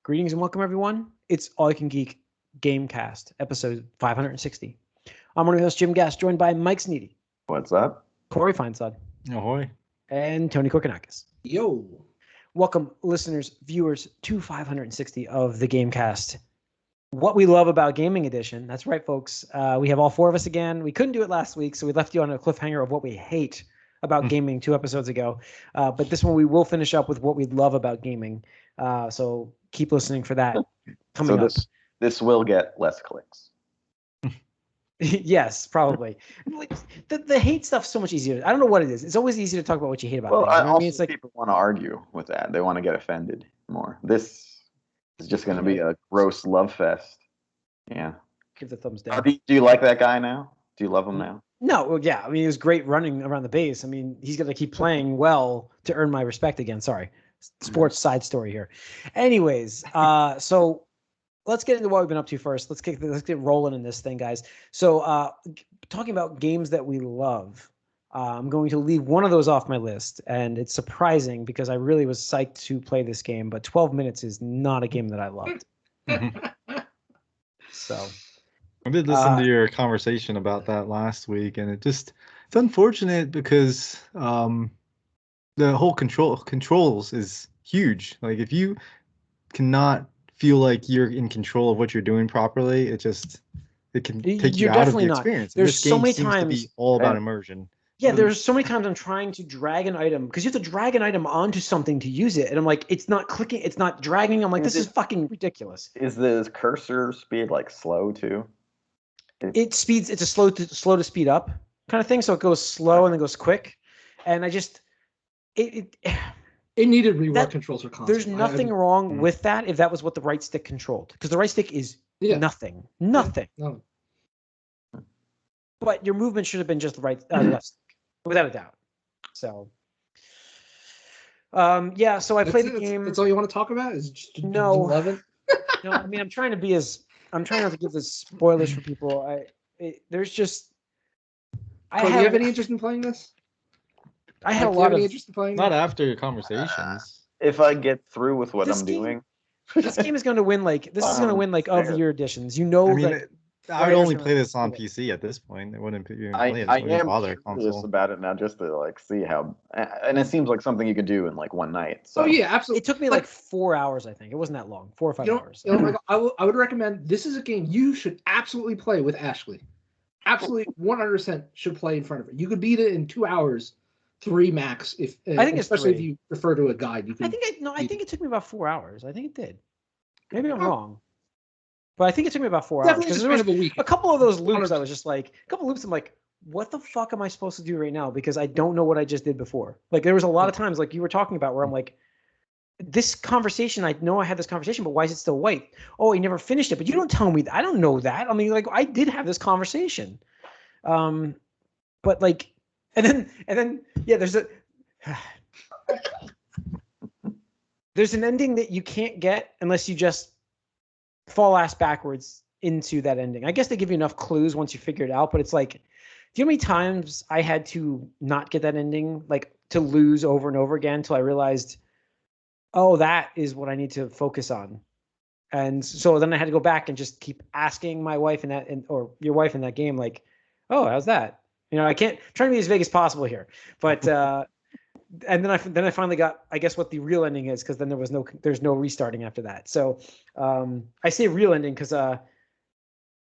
Greetings and welcome, everyone. It's All You Can Geek Gamecast, episode 560. I'm one of your hosts, Jim Gass, joined by Mike Sneedy. What's up? Corey Feinsod. Ahoy. And Tony Korkanakis. Yo. Welcome, listeners, viewers, to 560 of the Gamecast. What we love about Gaming Edition. That's right, folks. We have all four of us again. We couldn't do it last week, so we left you on a cliffhanger of what we hate about gaming 2 episodes ago. But this one we will finish up with what we love about gaming. So keep listening for that coming up. This will get less clicks. Yes, probably. The hate stuff's so much easier. I don't know what it is. It's always easy to talk about what you hate about. Well, things. You know what I mean? It's like people want to argue with that. They want to get offended more. This is just going to be a gross love fest. Yeah. Give the thumbs down. Do you like that guy now? Do you love him now? No, well, yeah. I mean, he was great running around the base. I mean, he's going to keep playing well to earn my respect again. Sorry. Sports side story here. Anyways, so let's get into what we've been up to first. Let's get rolling in this thing, guys. So talking about games that we love, I'm going to leave one of those off my list. And it's surprising because I really was psyched to play this game, but 12 minutes is not a game that I loved. So I did listen to your conversation about that last week, and it's unfortunate because the whole controls is huge. Like if you cannot feel like you're in control of what you're doing properly, it can take you out of the experience. There's so many times to be all about immersion. Yeah, there's so many times I'm trying to drag an item because you have to drag an item onto something to use it, and I'm like, it's not clicking, it's not dragging. I'm like, this is fucking ridiculous. Is the cursor speed like slow too? It's a slow to speed up kind of thing, so it goes slow and then goes quick, and I just it needed rework controls or console. There's nothing wrong with that if that was what the right stick controlled, because the right stick is nothing. No. But your movement should have been just the right left stick, without a doubt. So so I played the game. That's all you want to talk about is just no 11? No, I mean I'm trying not to give this spoilers for people. Do you have any interest in playing this? I had a lot of interest in playing. Not after your conversations. If I get through with what I'm doing, this game is going to win. Like this is going to win like of the year editions. You know, I would only play this on PC at this point. It wouldn't even play it. I am curious about it now, just to like see how. And it seems like something you could do in like one night. So. Oh yeah, absolutely. It took me like 4 hours. I think it wasn't that long. 4 or 5 hours. I would recommend. This is a game you should absolutely play with Ashley. Absolutely, 100% should play in front of her. You could beat it in 2 hours. 3 max, if I think especially if you refer to a guide. You can. I think it took me about 4 hours. I think it did. Maybe I'm wrong, but I think it took me about 4 hours because there was a couple of those loops. I was just like, a couple loops. I'm like, what the fuck am I supposed to do right now? Because I don't know what I just did before. Like there was a lot of times, like you were talking about, where I'm like, this conversation. I know I had this conversation, but why is it still white? Oh, he never finished it. But you don't tell me. I don't know that. I mean, like I did have this conversation, but like. And then, yeah, there's an ending that you can't get unless you just fall ass backwards into that ending. I guess they give you enough clues once you figure it out, but it's like, do you know how many times I had to not get that ending, like to lose over and over again until I realized, oh, that is what I need to focus on. And so then I had to go back and just keep asking my wife or your wife in that game, like, oh, how's that? You know, I can't try to be as vague as possible here, but and then I finally got, I guess, what the real ending is, because then there's no restarting after that. So I say real ending because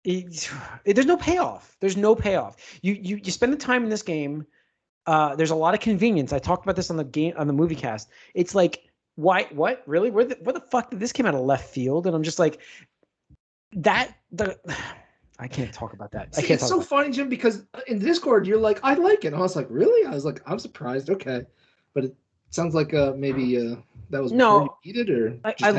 there's no payoff. There's no payoff. You spend the time in this game. There's a lot of convenience. I talked about this on the movie cast. It's like, why? What? Really? Where the fuck did this come out of left field? And I'm just like, I can't talk about that. It's so funny, Jim, because in Discord you're like, I like it. And I was like, really? I was like, I'm surprised. Okay, but it sounds like maybe that was before you needed, or I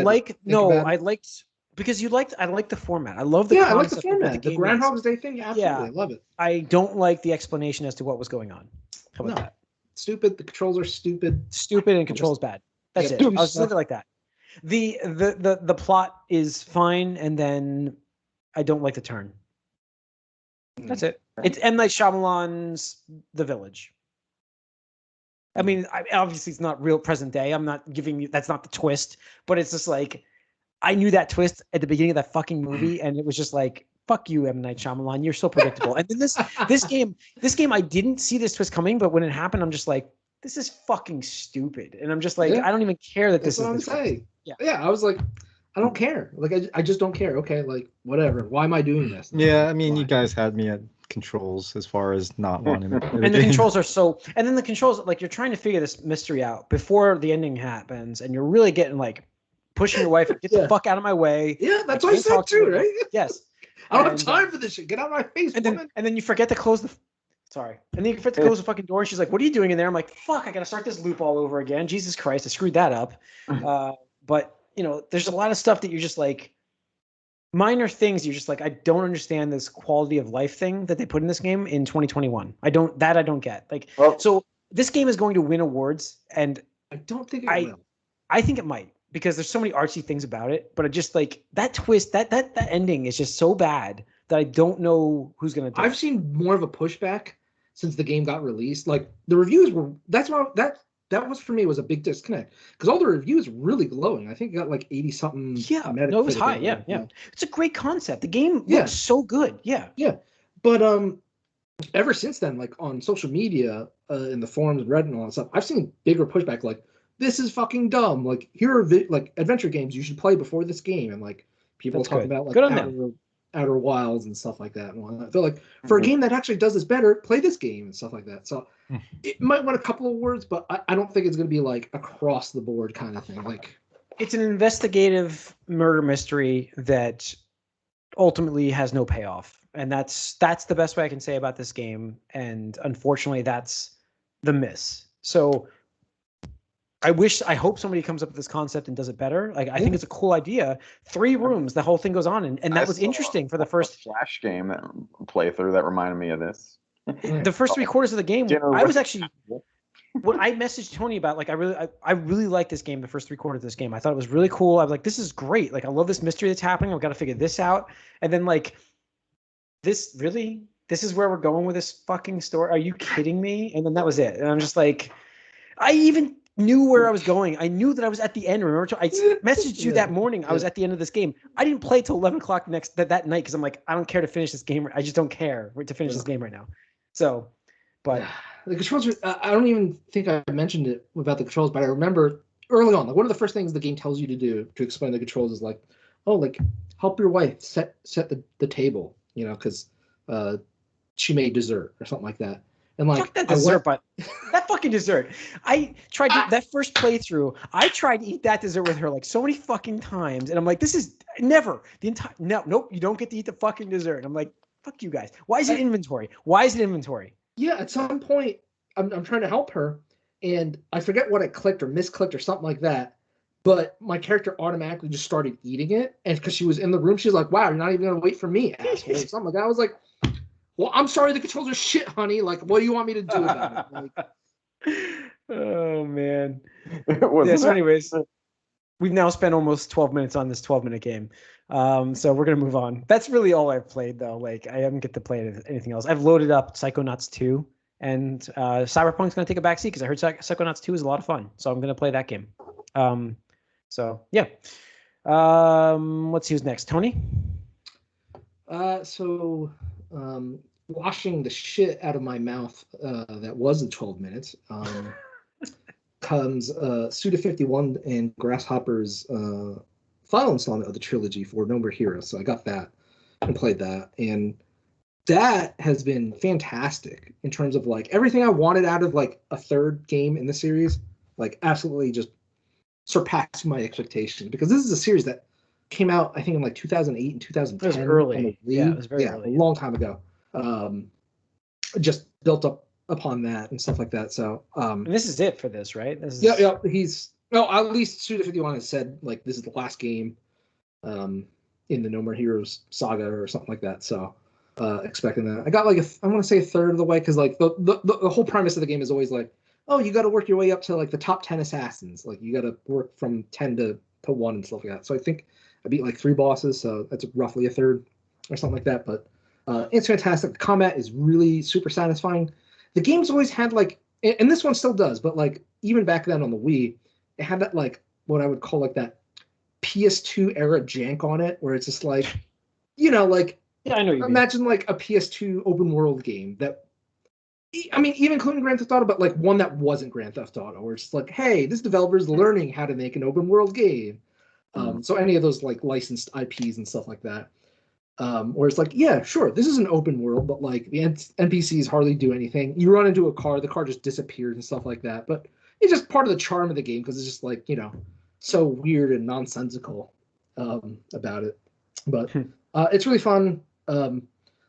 liked because I like the format. I love the I like the format. The Groundhog's Day thing. Absolutely, I love it. I don't like the explanation as to what was going on. How about that? Stupid. The controls are stupid. Stupid and controls bad. That's it. I'll just leave it like that. The plot is fine, and then I don't like the turn. That's it. It's M. Night Shyamalan's The Village. I mean, obviously it's not real present day. I'm not giving you, that's not the twist, but it's just like, I knew that twist at the beginning of that fucking movie, and it was just like, fuck you, M. Night Shyamalan, you're so predictable. And then this game, I didn't see this twist coming, but when it happened, I'm just like, this is fucking stupid. And I'm just like, I don't even care that this is this saying. Yeah, I was like, I don't care. Like, I just don't care. Okay, like, whatever. Why am I doing this? Yeah, I mean, you guys had me at controls as far as not wanting it. And the controls are so, and then the controls, like, you're trying to figure this mystery out before the ending happens, and you're really getting like pushing your wife, get the fuck out of my way. Yeah, that's what I said too, right? Yes. I don't have time for this shit. Get out of my face. And then you forget to close the. Sorry. And then you forget to close the fucking door. And she's like, "What are you doing in there?" I'm like, "Fuck! I gotta start this loop all over again." Jesus Christ! I screwed that up. But there's a lot of stuff that you're just like, minor things. You're just like, I don't understand this quality of life thing that they put in this game in 2021. I don't get. Like, so this game is going to win awards, and I don't think it will. I think it might. Because there's so many artsy things about it, but it just like that twist, that ending is just so bad that I don't know who's gonna do it. I've seen more of a pushback since the game got released. Like the reviews were, that was for me was a big disconnect because all the reviews were really glowing. I think it got like 80 something. Yeah, no, it was high. Yeah. It's a great concept. The game looks so good. Yeah. But ever since then, like on social media, in the forums and Reddit and all that stuff, I've seen bigger pushback. Like, this is fucking dumb. Like, here are like adventure games you should play before this game, and like people talk about like Outer Wilds and stuff like that. And I feel like for a game that actually does this better, play this game and stuff like that. So it might win a couple of awards, but I don't think it's going to be like across the board kind of thing. Like, it's an investigative murder mystery that ultimately has no payoff, and that's the best way I can say about this game. And unfortunately, that's the miss. So I hope somebody comes up with this concept and does it better. Like, I think it's a cool idea. 3 rooms, the whole thing goes on, and that was interesting for the first Flash game that playthrough that reminded me of this. The first 3 quarters of the game, I was actually what I messaged Tony about. Like, I really like this game. The first 3 quarters of this game, I thought it was really cool. I was like, this is great. Like, I love this mystery that's happening. I've got to figure this out. And then like, this is where we're going with this fucking story. Are you kidding me? And then that was it. And I'm just like, I even knew where I was going. I knew that I was at the end. Remember, I messaged you that morning. I was at the end of this game. I didn't play till 11 o'clock that night because I'm like, I don't care to finish this game. I just don't care to finish this game right now. So, but the controls. I don't even think I mentioned it about the controls, but I remember early on, like one of the first things the game tells you to do to explain the controls is like, like help your wife set the table, because she made dessert or something like that. And like, fuck that dessert, but that fucking dessert. I tried that first playthrough. I tried to eat that dessert with her like so many fucking times, and I'm like, this is never the entire. Nope, you don't get to eat the fucking dessert. And I'm like, fuck you guys. Why is it inventory? Yeah, at some point, I'm trying to help her, and I forget what I clicked or misclicked or something like that. But my character automatically just started eating it, and because she was in the room, she was like, "Wow, you're not even gonna wait for me, asshole," or something like that. I was like, well, I'm sorry, the controls are shit, honey. Like, what do you want me to do about it? Like, oh, man. So anyways, we've now spent almost 12 minutes on this 12-minute game. So we're going to move on. That's really all I've played, though. Like, I haven't get to play anything else. I've loaded up Psychonauts 2, and Cyberpunk's going to take a backseat because I heard Psychonauts 2 is a lot of fun. So I'm going to play that game. So, yeah. Let's see who's next. Tony? Washing the shit out of my mouth that was in 12 minutes comes Suda51 and Grasshopper's final installment of the trilogy for No More Heroes. So I got that and played that, and that has been fantastic in terms of like everything I wanted out of like a third game in the series, like absolutely just surpassing my expectations, because this is a series that came out, I think, in like 2008 and 2010. It was early. Yeah, it was very early. A long time ago. Just built up upon that and stuff like that. So, and this is it for this, right? This is... Yeah. At least Suda51 has said like this is the last game, in the No More Heroes saga or something like that. So, expecting that. I got like I want to say a third of the way, because like the whole premise of the game is always like, oh, you got to work your way up to like the top 10 assassins. Like you got to work from 10 to 1 and stuff like that. So I think I beat like 3 bosses, so that's roughly a third or something like that. But it's fantastic. The combat is really super satisfying. The game's always had like, and this one still does, but like even back then on the Wii, it had that like what I would call like that PS2 era jank on it, where it's just like, you know, like Yeah, I know you mean. imagine like a PS2 open world game that, I mean, even including Grand Theft Auto, but like one that wasn't Grand Theft Auto, where it's like, hey, this developer's learning how to make an open world game. So any of those like licensed IPs and stuff like that. Where it's like, yeah, sure, this is an open world, but like the NPCs hardly do anything. You run into a car, the car just disappears and stuff like that. But it's just part of the charm of the game because it's just like, you know, so weird and nonsensical about it. But it's really fun. I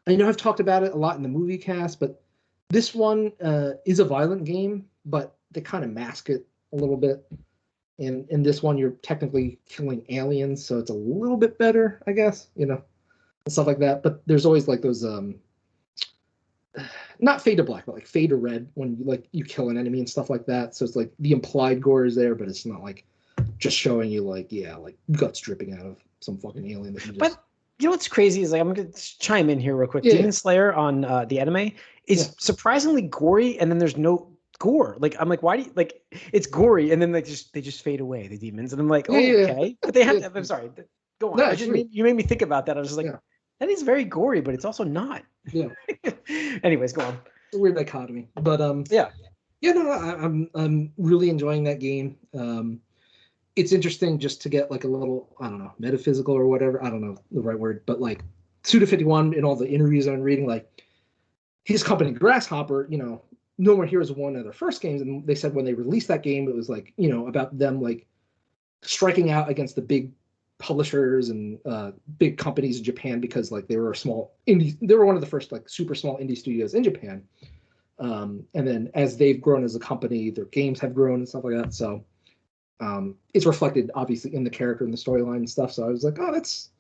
know I've talked about it a lot in the movie cast, but this one is a violent game, but they kind of mask it a little bit. In this one, you're technically killing aliens, so it's a little bit better, I guess, you know, and stuff like that. But there's always like those, not fade to black, but like fade to red when you kill an enemy and stuff like that. So it's like the implied gore is there, but it's not like just showing you like, yeah, like guts dripping out of some fucking alien that you just. But you know what's crazy is like I'm gonna chime in here real quick. Yeah. Demon Slayer on the anime is surprisingly gory, and then there's no gore. Like I'm like, why do you like? It's gory, and then they just fade away, the demons, and I'm like, oh, okay. But they have. I'm sorry. Go on. No, I just you made me think about that. I was just like, that is very gory, but it's also not. Yeah. Anyways, go on. It's a weird dichotomy, but no, I'm really enjoying that game. It's interesting just to get like a little, I don't know, metaphysical or whatever. I don't know the right word, but like Suda51 in all the interviews I'm reading, like his company Grasshopper, you know, No More Heroes was one of their first games, and they said when they released that game, it was like, you know, about them like striking out against the big publishers and big companies in Japan because like they were a small indie. They were one of the first like super small indie studios in Japan, and then as they've grown as a company, their games have grown and stuff like that. So it's reflected obviously in the character and the storyline and stuff. So I was like, oh, that's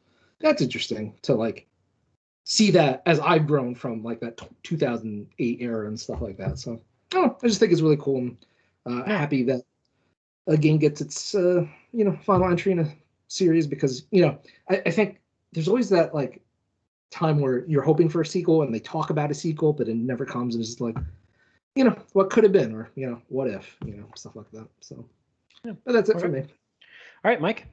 interesting to like see that as I've grown from like that 2008 era and stuff like that. So I just think it's really cool and happy that a game gets its you know, final entry in a series because, you know, I think there's always that like time where you're hoping for a sequel and they talk about a sequel, but it never comes, and it's just like, you know, what could have been, or, you know, what if, you know, stuff like that. So but that's it for me. All right, Mike.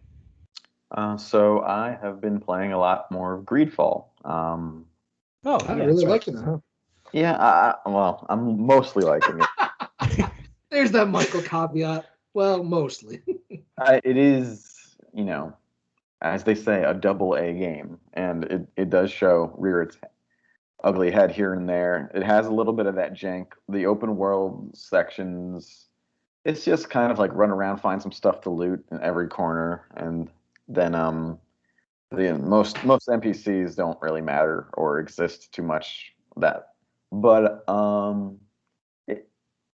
So I have been playing a lot more of Greedfall. I really like it, huh? Yeah, well, I'm mostly liking it. There's that Michael caveat. Well, mostly. It is, you know, as they say, a double-A game, and it does rear its ugly head here and there. It has a little bit of that jank. The open world sections, it's just kind of like run around, find some stuff to loot in every corner, and then most NPCs don't really matter or exist too much. But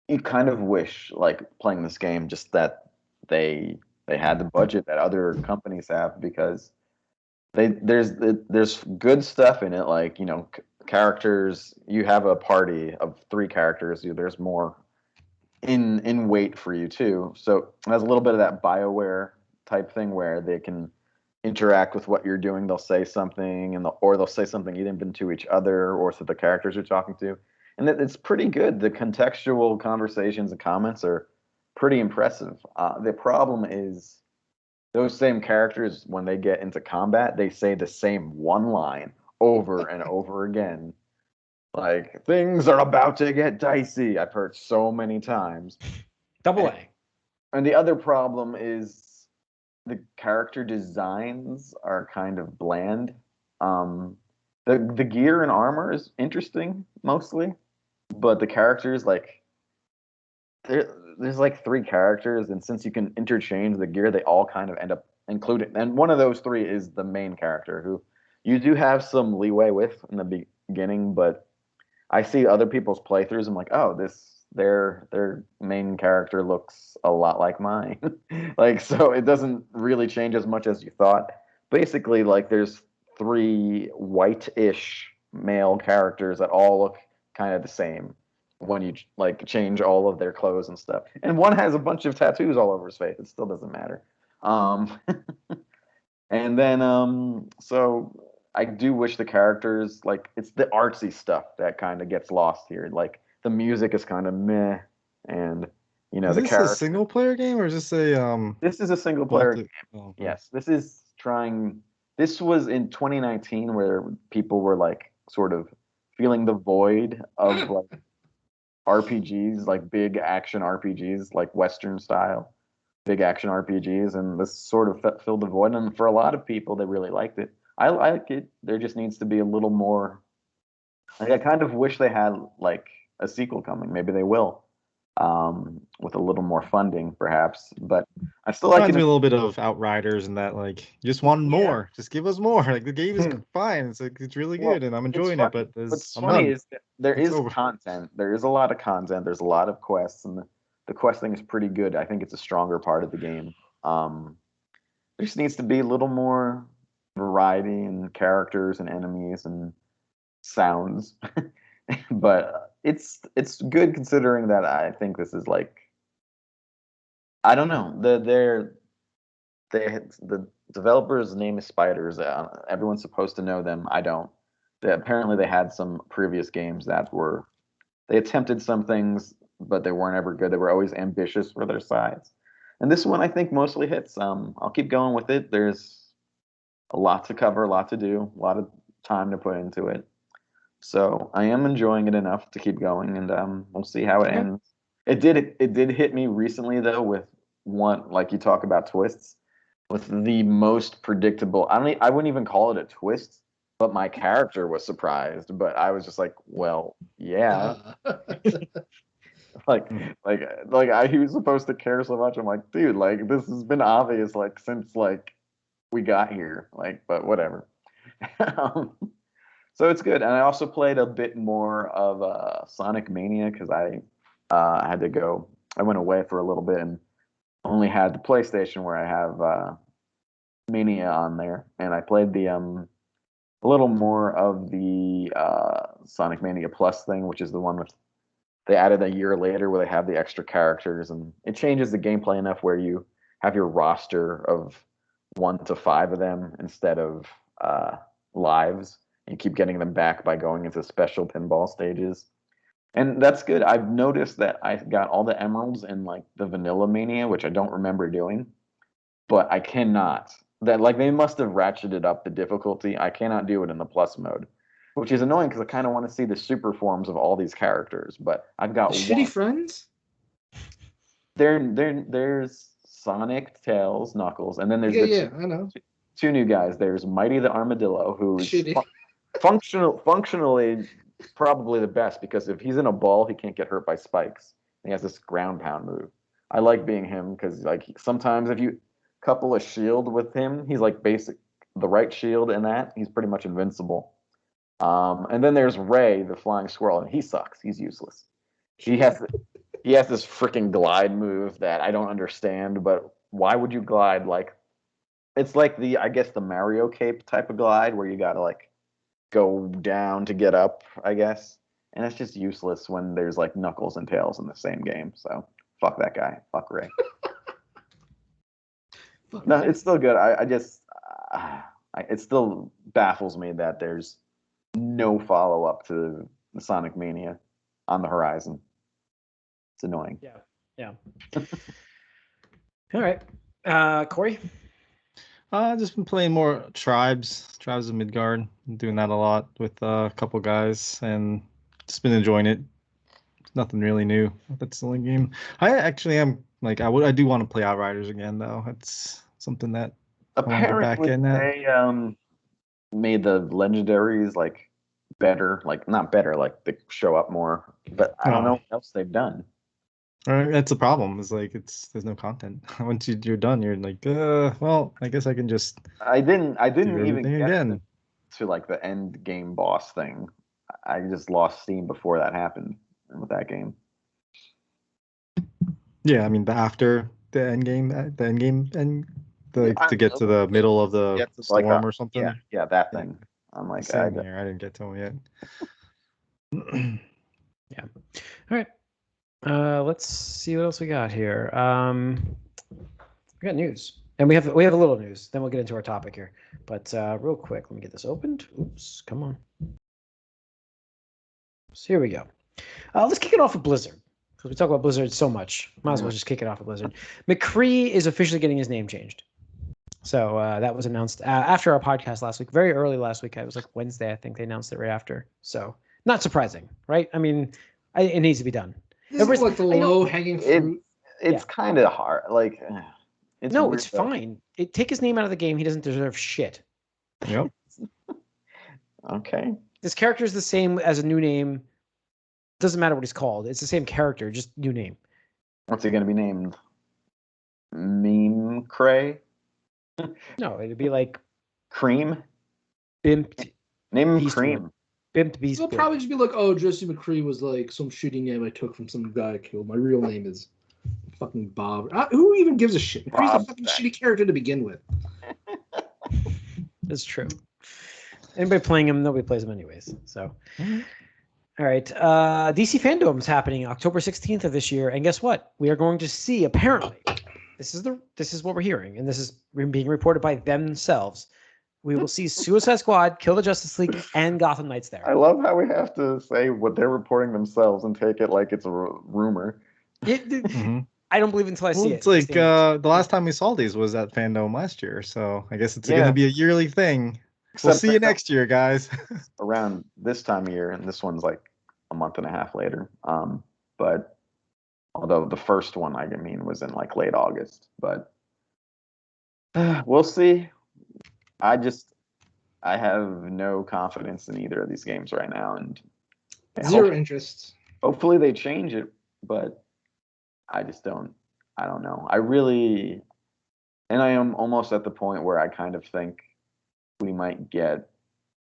you kind of wish, like playing this game, just that they had the budget that other companies have, because there's good stuff in it, like, you know, characters. You have a party of 3 characters. There's more in wait for you too. So it has a little bit of that BioWare type thing where they can interact with what you're doing. They'll say something, or they'll say something even to each other or to the characters you're talking to, and it's pretty good. The contextual conversations and comments are pretty impressive. The problem is those same characters, when they get into combat, they say the same one line over and over again. Like, things are about to get dicey. I've heard so many times. Double-A. And the other problem is the character designs are kind of bland. The gear and armor is interesting, mostly. But the characters, like, there's like 3 characters, and since you can interchange the gear, they all kind of end up included. And one of those 3 is the main character, who you do have some leeway with in the beginning, but I see other people's playthroughs. I'm like, oh, their main character looks a lot like mine. Like, so it doesn't really change as much as you thought. Basically, like, there's 3 white-ish male characters that all look kind of the same when you like change all of their clothes and stuff. And one has a bunch of tattoos all over his face. It still doesn't matter. And then so I do wish the characters, like, it's the artsy stuff that kind of gets lost here. Like, the music is kind of meh, and, you Is the this character. a single player game or is this a This is a single player game. Oh, Yes, this is trying. This was in 2019 where people were like sort of feeling the void of like RPGs, like big action RPGs, like Western style big action RPGs, and this sort of filled the void. And for a lot of people, they really liked it. I like it. There just needs to be a little more. Like, I kind of wish they had like a sequel coming. Maybe they will, with a little more funding, perhaps. But I still like reminds me it. a little bit of Outriders and that like you just want more. Just give us more. Like the game is fine. It's like it's really good and I'm enjoying it. But What's I'm funny done. is that there It's is over. content. There is a lot of content. There's a lot of quests, and the quest thing is pretty good. I think it's a stronger part of the game. There just needs to be a little more variety in characters and enemies and sounds. But it's good considering that I think this is like, I don't know, the developer's name is Spiders. Everyone's supposed to know them. I don't. Apparently they had some previous games that were, they attempted some things but they weren't ever good. They were always ambitious for their size, and this one I think mostly hits. I'll keep going with it. There's a lot to cover, a lot to do, a lot of time to put into it. So I am enjoying it enough to keep going, and we'll see how it ends. It did hit me recently though with one, like you talk about twists, with the most predictable. I wouldn't even call it a twist, but my character was surprised. But I was just like, well, yeah, like he was supposed to care so much. I'm like, dude, like this has been obvious like since like we got here, like, but whatever. So it's good, and I also played a bit more of Sonic Mania because I had to go. I went away for a little bit and only had the PlayStation where I have Mania on there, and I played the a little more of the Sonic Mania Plus thing, which is the one with they added a year later where they have the extra characters, and it changes the gameplay enough where you have your roster of 1 to 5 of them instead of lives. You keep getting them back by going into special pinball stages. And that's good. I've noticed that I got all the emeralds in like the Vanilla Mania, which I don't remember doing, but I cannot. That like they must have ratcheted up the difficulty. I cannot do it in the plus mode, which is annoying because I kind of want to see the super forms of all these characters. But I've got Shitty friends. There's Sonic, Tails, Knuckles, and then there's I know. Two new guys. There's Mighty the Armadillo, who's Shitty. functionally probably the best because if he's in a ball, he can't get hurt by spikes. He has this ground pound move. I like being him because like sometimes if you couple a shield with him, he's like the right shield in that he's pretty much invincible. And then there's Ray, the flying squirrel, and he sucks. He's useless. He has this freaking glide move that I don't understand. But why would you glide like? It's like I guess the Mario cape type of glide where you gotta like go down to get up, I guess. And it's just useless when there's like Knuckles and Tails in the same game. So fuck that guy. Fuck Ray. No, it's still good. I just it still baffles me that there's no follow up to the Sonic Mania on the horizon. It's annoying. Yeah. All right, Corey. Just been playing more Tribes of Midgard. I'm doing that a lot with a couple guys, and just been enjoying it. Nothing really new. That's the only game. I actually am like I do want to play Outriders again though. It's something that apparently they made the legendaries like better, like not better, like they show up more. But I don't know what else they've done. That's the problem. Is like there's no content. Once you're done, you're like, well, I guess I can just. I didn't even get again. to like the end game boss thing. I just lost steam before that happened with that game. Yeah, I mean after the end game, to get to the middle of the storm like or something. Yeah, that thing. I'm like, same here. I didn't get to him yet. Yeah. All right. Let's see what else we got here. We got news, and we have a little news. Then we'll get into our topic here. But real quick, let me get this opened. Oops, come on. So here we go. Let's kick it off with Blizzard. because we talk about Blizzard so much. Might as well just kick it off with Blizzard. McCree is officially getting his name changed. So that was announced after our podcast last week, very early last week. It was like Wednesday, I think they announced it right after. So not surprising, right? I mean, it needs to be done. This is like the low-hanging fruit. It's kind of hard. Like, it's weird, it's fine. Take his name out of the game. He doesn't deserve shit. Yep. Okay. This character is the same as a new name. Doesn't matter what he's called. It's the same character, just new name. What's he going to be named? McCree? No, it'd be like Cream. Bimp. Name him Cream. Bimp Beast. They'll probably just be like, "Oh, Jesse McCree was like some shitty name I took from some guy I killed. My real name is fucking Bob." Who even gives a shit? McCree's a fucking shitty character to begin with. That's true. Anybody playing him, nobody plays him anyways. So, all right. DC Fandom's happening October 16th of this year, and guess what? We are going to see. Apparently, this is what we're hearing, and this is being reported by themselves. We will see Suicide Squad, Kill the Justice League, and Gotham Knights there. I love how we have to say what they're reporting themselves and take it like it's a rumor. I don't believe it until I see it. It's like the last time we saw these was at Fandom last year, so I guess it's going to be a yearly thing. We'll see you next year, guys. Around this time of year, and this one's like a month and a half later. But although the first one, I mean, was in like late August, but we'll see. I have no confidence in either of these games right now, and zero interest. Hopefully they change it, but I just don't. I don't know. I am almost at the point where I kind of think we might get.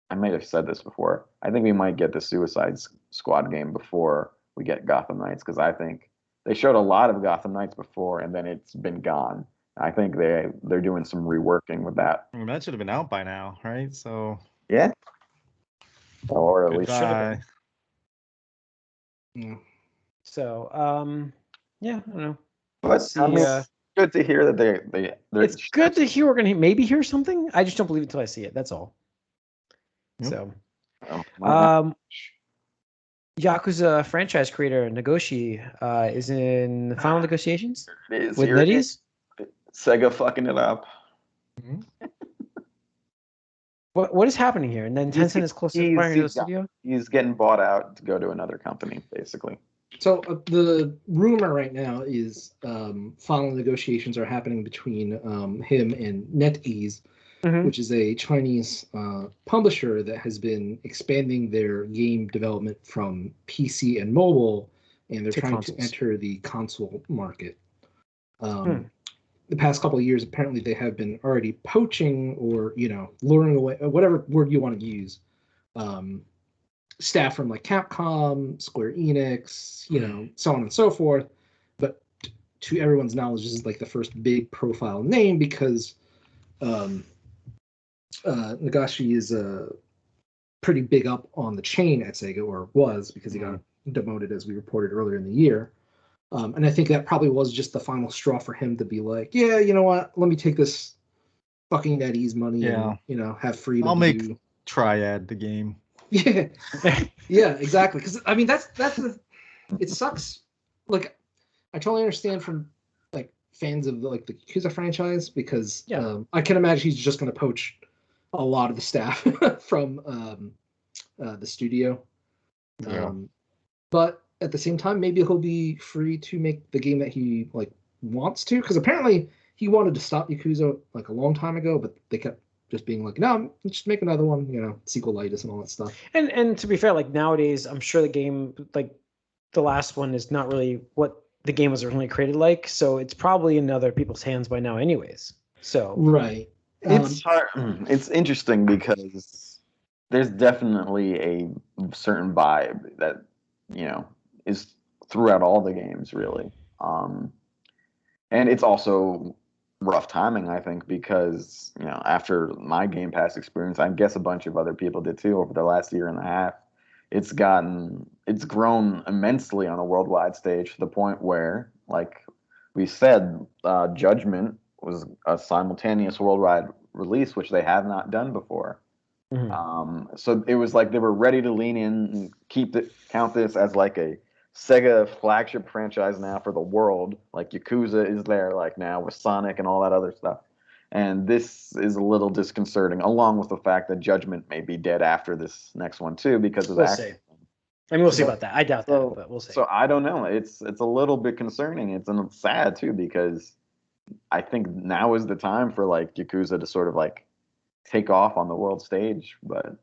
I might have said this before. I think we might get the Suicide Squad game before we get Gotham Knights, because I think they showed a lot of Gotham Knights before, and then it's been gone. I think they're doing some reworking with that. I mean, that should have been out by now, right? So yeah, or at least should have been. So yeah, I don't know. But I mean, it's good to hear that they're. It's good to hear we're gonna maybe hear something. I just don't believe it until I see it. That's all. Yep. So, Yakuza franchise creator Nagoshi is in final negotiations with NetEase. Sega fucking it up. Mm-hmm. What is happening here? And then Tencent is close to acquiring the studio. He's getting bought out to go to another company, basically. So the rumor right now is final negotiations are happening between him and NetEase, which is a Chinese publisher that has been expanding their game development from PC and mobile, and they're trying to enter the console market. The past couple of years, apparently they have been already poaching or, luring away, whatever word you want to use, staff from like Capcom, Square Enix, so on and so forth. But to everyone's knowledge, this is like the first big profile name because Nagoshi is pretty big up on the chain at Sega, or was, because he got demoted, as we reported earlier in the year. And I think that probably was just the final straw for him to be like, yeah, you know what? Let me take this fucking NetEase money and, have freedom. I'll make Triad the game. Yeah. Yeah, exactly. Because, I mean, it sucks. Like, I totally understand from, like, fans of, the Yakuza franchise, because I can imagine he's just going to poach a lot of the staff from the studio. Yeah. But at the same time, maybe he'll be free to make the game that he wants to, because apparently he wanted to stop Yakuza a long time ago, but they kept just being like, no, just make another one, sequelitis and all that stuff. And to be fair, nowadays, I'm sure the game, the last one, is not really what the game was originally created like, so it's probably in other people's hands by now anyways. So right. It's hard. It's interesting because there's definitely a certain vibe that, is throughout all the games, really. And it's also rough timing, I think, because, after my Game Pass experience, I guess a bunch of other people did too over the last year and a half, it's grown immensely on a worldwide stage to the point where, like we said, Judgment was a simultaneous worldwide release, which they have not done before. So it was like they were ready to lean in and count this as like a Sega flagship franchise now for the world. Like Yakuza is there, like now with Sonic and all that other stuff. And this is a little disconcerting, along with the fact that Judgment may be dead after this next one too, because of We'll that. see. I mean, we'll see about that. I doubt So, that, but we'll see. so I don't know. It's a little bit concerning. It's sad too, because I think now is the time for like Yakuza to sort of like take off on the world stage, but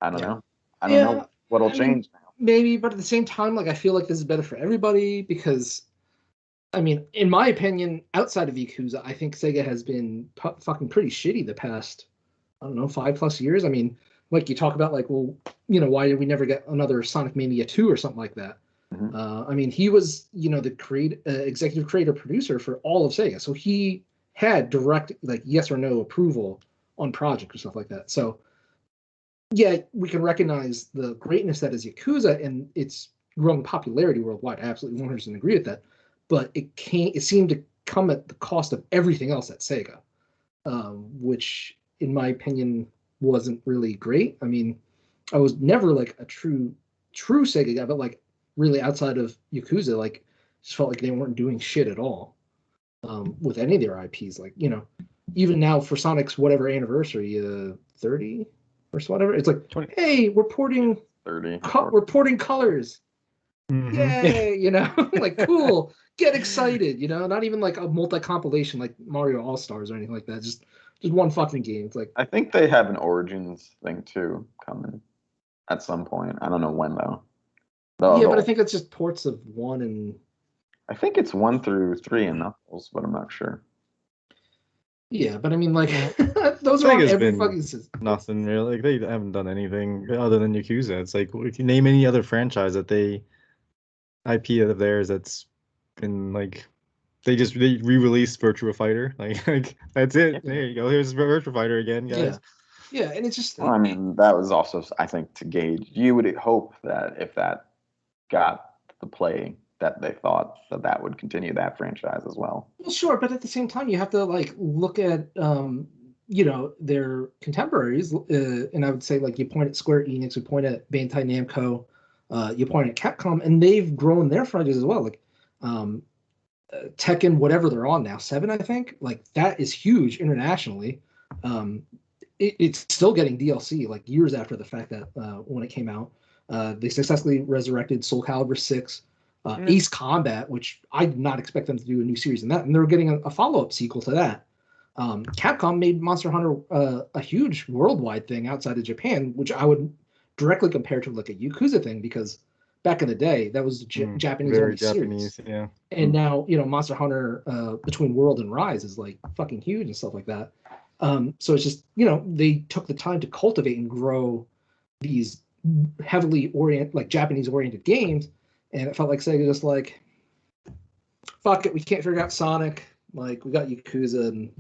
I don't know. I don't know what'll change now. Maybe, but at the same time, like I feel like this is better for everybody because, I mean, in my opinion, outside of Yakuza, I think Sega has been fucking pretty shitty the past, I don't know, 5+ years. I mean, like you talk about, like, well, you know, why did we never get another Sonic Mania 2 or something like that? Mhm. I mean, he was, you know, the executive creator producer for all of Sega, so he had direct, like, yes or no approval on project or stuff like that. So, yeah, we can recognize the greatness that is Yakuza and its growing popularity worldwide. I absolutely 100% agree with that. But it seemed to come at the cost of everything else at Sega, which, in my opinion, wasn't really great. I mean, I was never like a true Sega guy, but like really outside of Yakuza, like just felt like they weren't doing shit at all with any of their IPs. Like, you know, even now for Sonic's whatever anniversary, 30 or so whatever, it's like, 20. hey, we're porting 30. we're porting colors. Mhm. Yay, you know, like cool, get excited, you know, not even like a multi-compilation like Mario All-Stars or anything like that. Just one fucking game. It's like, I think they have an Origins thing too coming at some point. I don't know when though. yeah, but I think it's just ports of 1 and I think it's 1 through 3 in Knuckles, but I'm not sure. yeah, but I mean, like those are on Sega's every been fucking system. nothing really. Like, they haven't done anything other than Yakuza. It's like, if you name any other franchise that they IP of theirs that's been like, they re-released Virtua Fighter. Like that's it. Yeah. There you go. Here's Virtua Fighter again, guys. Yeah, and it's just Well, I mean, that was also, I think, to gauge. You would hope that if that got the play that they thought, that would continue that franchise as well. well, sure, but at the same time, you have to like look at you know, their contemporaries, and I would say like you point at Square Enix, you point at Bandai Namco, you point at Capcom, and they've grown their franchises as well. Like Tekken, whatever they're on now, 7, I think, like that is huge internationally. It's still getting DLC like years after the fact that when it came out. They successfully resurrected Soul Calibur 6, Ace Combat, which I did not expect them to do a new series in that, and they're getting a follow-up sequel to that. Capcom made Monster Hunter a huge worldwide thing outside of Japan, which I would directly compare to like a Yakuza thing, because back in the day that was Japanese Very only Japanese, series. yeah. And now, you know, Monster Hunter Between World and Rise is like fucking huge and stuff like that. So it's just, you know, they took the time to cultivate and grow these heavily like Japanese oriented games, and it felt like Sega just like, fuck it, we can't figure out Sonic, like we got Yakuza, and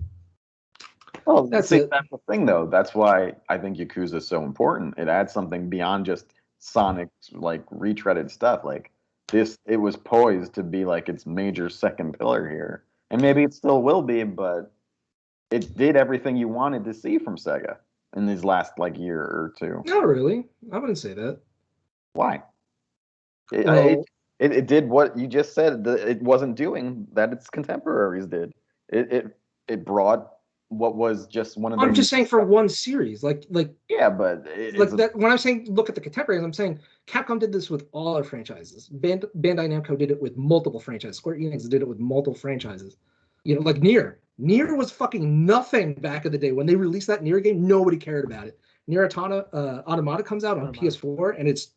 Well, that's see, it. that's the thing, though. That's why I think Yakuza is so important. It adds something beyond just Sonic's like retreaded stuff. Like this, it was poised to be like its major second pillar here, and maybe it still will be, but it did everything you wanted to see from Sega in these last like year or two. Not really, I wouldn't say that. Why? Well, It did what you just said. It wasn't doing that its contemporaries did. It brought what was just one of their. I'm just saying for one series, like Yeah, but that. When I'm saying look at the contemporaries, I'm saying Capcom did this with all their franchises. Bandai Namco did it with multiple franchises. Square Enix did it with multiple franchises. You know, like Nier. Nier was fucking nothing back in the day. When they released that Nier game, nobody cared about it. Nier Automata comes out on PS4, and it's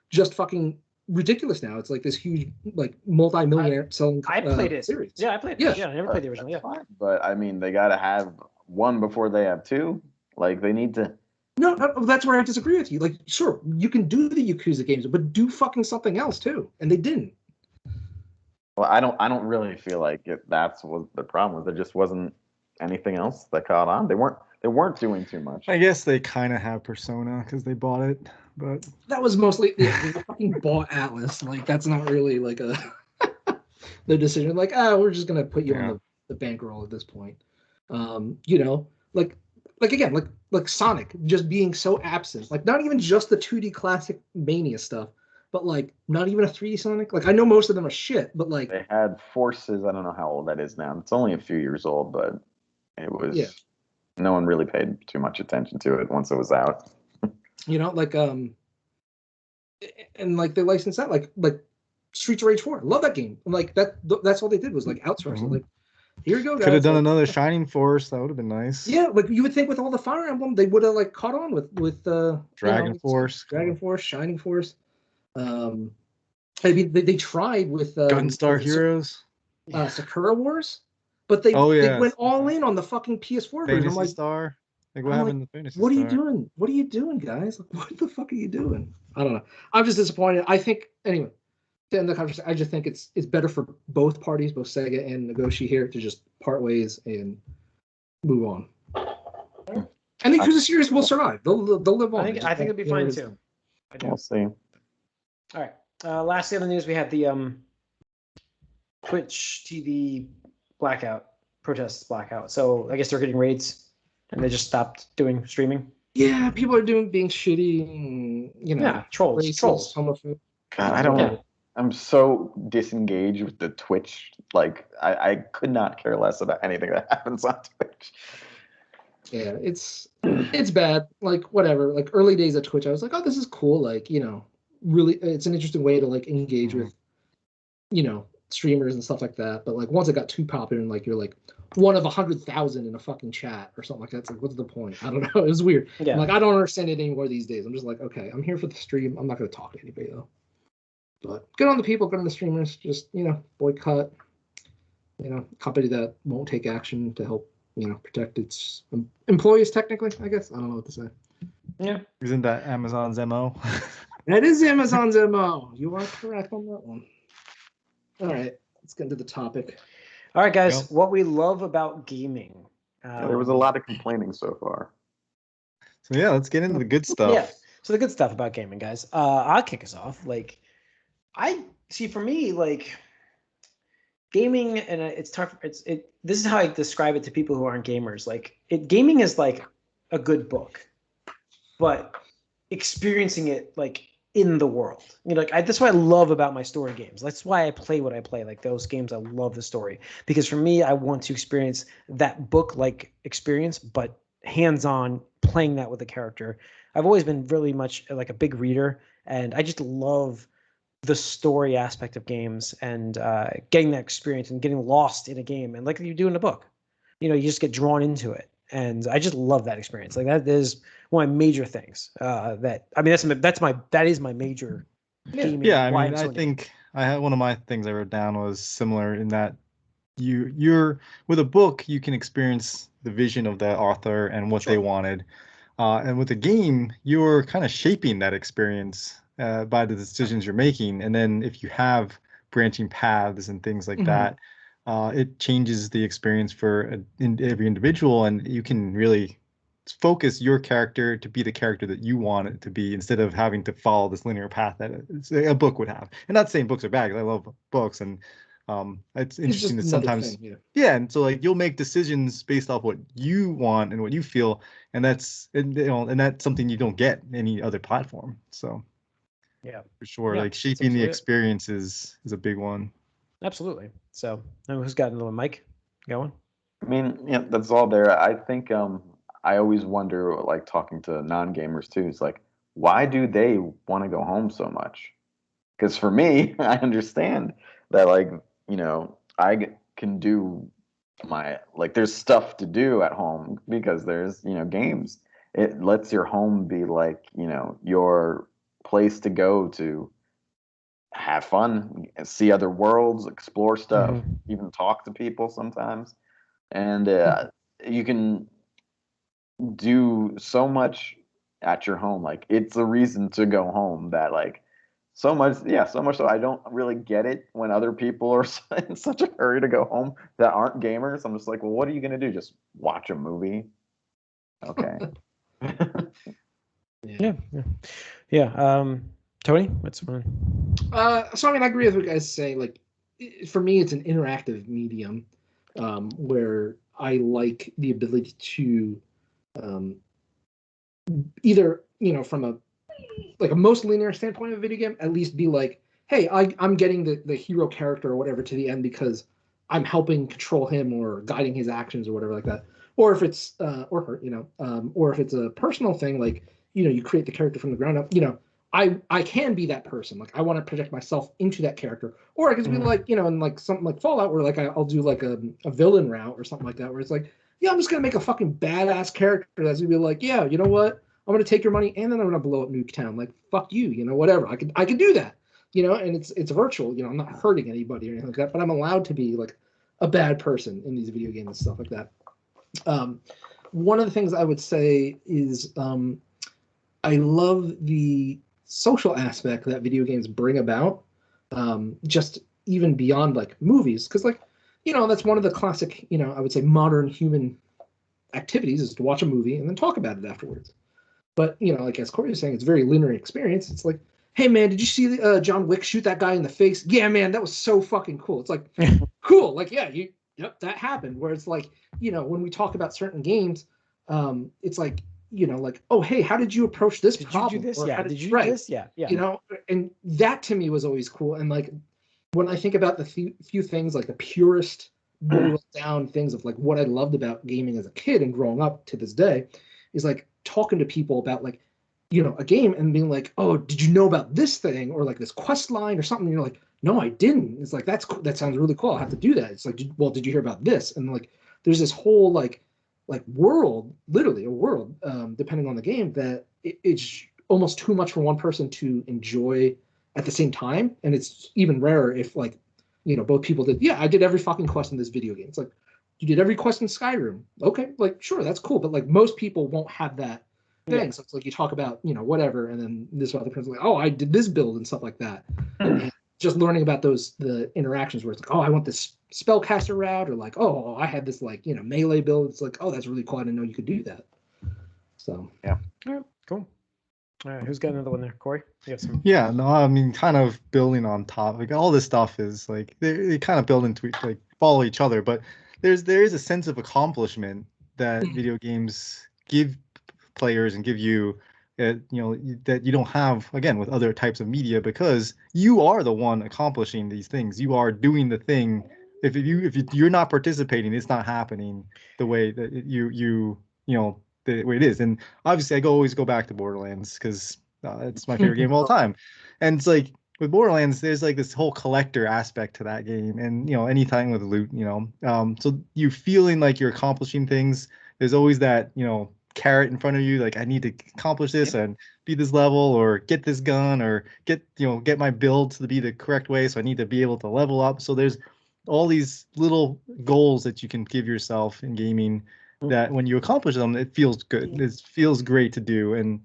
just fucking ridiculous now. It's like this huge, like multi-millionaire selling I played it. series. Yeah, I played it. Yeah. Yeah, I never played the original. Yeah. fine. But I mean, they got to have one before they have two. Like they need to. No, that's where I disagree with you. Like, sure, you can do the Yakuza games, but do fucking something else too, and they didn't. Well, I don't really feel like that's what the problem was. There just wasn't anything else that caught on. They weren't doing too much. I guess they kind of have Persona because they bought it, but That was mostly they fucking bought Atlas. Like, that's not really like a the decision. Like, we're just gonna put you on the bankroll at this point. You know, like again, like Sonic just being so absent. Like, not even just the 2D classic Mania stuff, but like not even a 3D Sonic. Like I know most of them are shit, but like They had Forces. I don't know how old that is now. It's only a few years old, but it was. Yeah. No one really paid too much attention to it once it was out. you know, like and like they licensed that like Streets of Rage 4. Love that game. And like that's all they did was like outsource it. Like, here you go, guys. Could have done like, another Shining Force. That would have been nice. Yeah, like you would think with all the Fire Emblem, they would have like caught on with Dragon Force, Dragon Force, Shining Force. I mean, they tried with Gunstar Heroes, Sakura Wars, but they went all in on the fucking PS4 version. I'm like, Star. Like what happened to Fantasy what are Star? you doing? What are you doing, guys? Like, what the fuck are you doing? I don't know. I'm just disappointed. I think anyway. To end the conversation, I just think it's better for both parties, both Sega and Nagoshi here, to just part ways and move on. I think the series will survive. They'll live on. I think it'll be fine too. We'll see. All right. Lastly on the news, we had the Twitch TV protests blackout. So I guess they're getting raids, and they just stopped doing streaming. Yeah, people are being shitty. You know, trolls. Homophobic. God, I don't. Yeah. I'm so disengaged with the Twitch. Like, I could not care less about anything that happens on Twitch. Yeah, it's bad. Like, whatever. Like, early days of Twitch, I was like, oh, this is cool. Like, you know, really, it's an interesting way to, like, engage with, you know, streamers and stuff like that. But, like, once it got too popular and, like, you're, like, one of 100,000 in a fucking chat or something like that, it's like, what's the point? I don't know. It was weird. Yeah. Like, I don't understand it anymore these days. I'm just like, okay, I'm here for the stream. I'm not going to talk to anybody, though. But good on the people, good on the streamers. Just, you know, boycott, you know, company that won't take action to help, you know, protect its employees, technically, I guess. I don't know what to say. Yeah. Isn't that Amazon's MO? That is Amazon's MO. You are correct on that one. All right, let's get into the topic. All right, guys, what we love about gaming. There was a lot of complaining so far. So, yeah, let's get into the good stuff. Yeah, so the good stuff about gaming, guys. I'll kick us off. Like, I see for me, like gaming, and it's tough. This is how I describe it to people who aren't gamers. Like, gaming is like a good book, but experiencing it like in the world. You know, like that's what I love about my story games. That's why I play what I play. Like those games, I love the story because for me, I want to experience that book-like experience, but hands-on playing that with a character. I've always been really much like a big reader, and I just love the story aspect of games and getting that experience and getting lost in a game. And like you do in a book, you know, you just get drawn into it. And I just love that experience. Like that is one of my major things that is my major gaming. Yeah. I mean, I think I had one of my things I wrote down was similar in that you're with a book, you can experience the vision of the author and what they wanted. And with a game, you're kind of shaping that experience by the decisions you're making. And then if you have branching paths and things like that, it changes the experience for every individual, and you can really focus your character to be the character that you want it to be instead of having to follow this linear path that a book would have. And not saying books are bad, 'cause I love books, and it's interesting that sometimes and so like you'll make decisions based off what you want and what you feel, and that's and that's something you don't get in any other platform. So yeah, for sure, like shaping the experience is a big one. Absolutely. So who's got another mic going? I mean, yeah, that's all there. I think I always wonder, like talking to non-gamers too, it's like, why do they want to go home so much? Because for me, I understand that, like, you know, I can do there's stuff to do at home because there's, you know, games. It lets your home be like, you know, your place to go to have fun, see other worlds, explore stuff, even talk to people sometimes. And you can do so much at your home. Like, it's a reason to go home that, like, so much so I don't really get it when other people are in such a hurry to go home that aren't gamers. I'm just like, well, what are you going to do? Just watch a movie? Okay. Yeah. Tony, what's one? So I mean, I agree with what you guys say. Like, for me, it's an interactive medium where I like the ability to either, you know, from a like a most linear standpoint of a video game, at least be like, hey, I'm getting the hero character or whatever to the end because I'm helping control him or guiding his actions or whatever like that. Or if it's or her, or if it's a personal thing, like you create the character from the ground up. I can be that person. Like I want to project myself into that character, or I can be like in like something like Fallout, where like I'll do like a villain route or something like that, where it's like, yeah, I'm just gonna make a fucking badass character that's gonna be like, yeah, you know what? I'm gonna take your money and then I'm gonna blow up Nuketown. Like fuck you, whatever. I can do that, and it's virtual. I'm not hurting anybody or anything like that, but I'm allowed to be like a bad person in these video games and stuff like that. One of the things I would say is I love the social aspect that video games bring about, just even beyond like movies, because like that's one of the classic I would say modern human activities is to watch a movie and then talk about it afterwards. But like as Corey was saying, it's a very linear experience. It's like, hey man, did you see John Wick shoot that guy in the face? Yeah man, that was so fucking cool. It's like cool, like yeah, yep, that happened. Where it's like when we talk about certain games, it's like like, oh hey, how did you approach this problem? Did you do this? Or Yeah. Did you do this? Yeah. And that to me was always cool. And like when I think about the few things, like the purest boiled down things of like what I loved about gaming as a kid and growing up to this day, is like talking to people about like a game and being like, oh, did you know about this thing or like this quest line or something? And you're like, no, I didn't. It's like that sounds really cool. I'll have to do that. It's like, well, did you hear about this? And like there's this whole like world, literally a world, depending on the game, that it's almost too much for one person to enjoy at the same time. And it's even rarer if like both people did, yeah, I did every fucking quest in this video game. It's like, you did every quest in Skyrim. Okay, like sure, that's cool, but like most people won't have that thing. So it's like you talk about whatever, and then this other person's like, oh, I did this build and stuff like that. And just learning about the interactions where it's like, oh, I want this spellcaster route, or like, oh, I had this like melee build. It's like, oh, that's really cool. I didn't know you could do that. So yeah, cool. All right, who's got another one there, Corey? You have some? Yeah, no, I mean, kind of building on top. Like all this stuff is like they kind of build into like follow each other, but there is a sense of accomplishment that video games give players and give you, that you don't have again with other types of media, because you are the one accomplishing these things. You are doing the thing. If you're not participating, it's not happening the way that the way it is. And obviously, I always go back to Borderlands because it's my favorite game of all time. And it's like with Borderlands, there's like this whole collector aspect to that game, and anytime with loot, so you feeling like you're accomplishing things. There's always that carrot in front of you, like I need to accomplish this and beat this level, or get this gun, or get my build to be the correct way. So I need to be able to level up. So there's all these little goals that you can give yourself in gaming, that when you accomplish them, it feels good. It feels great to do. And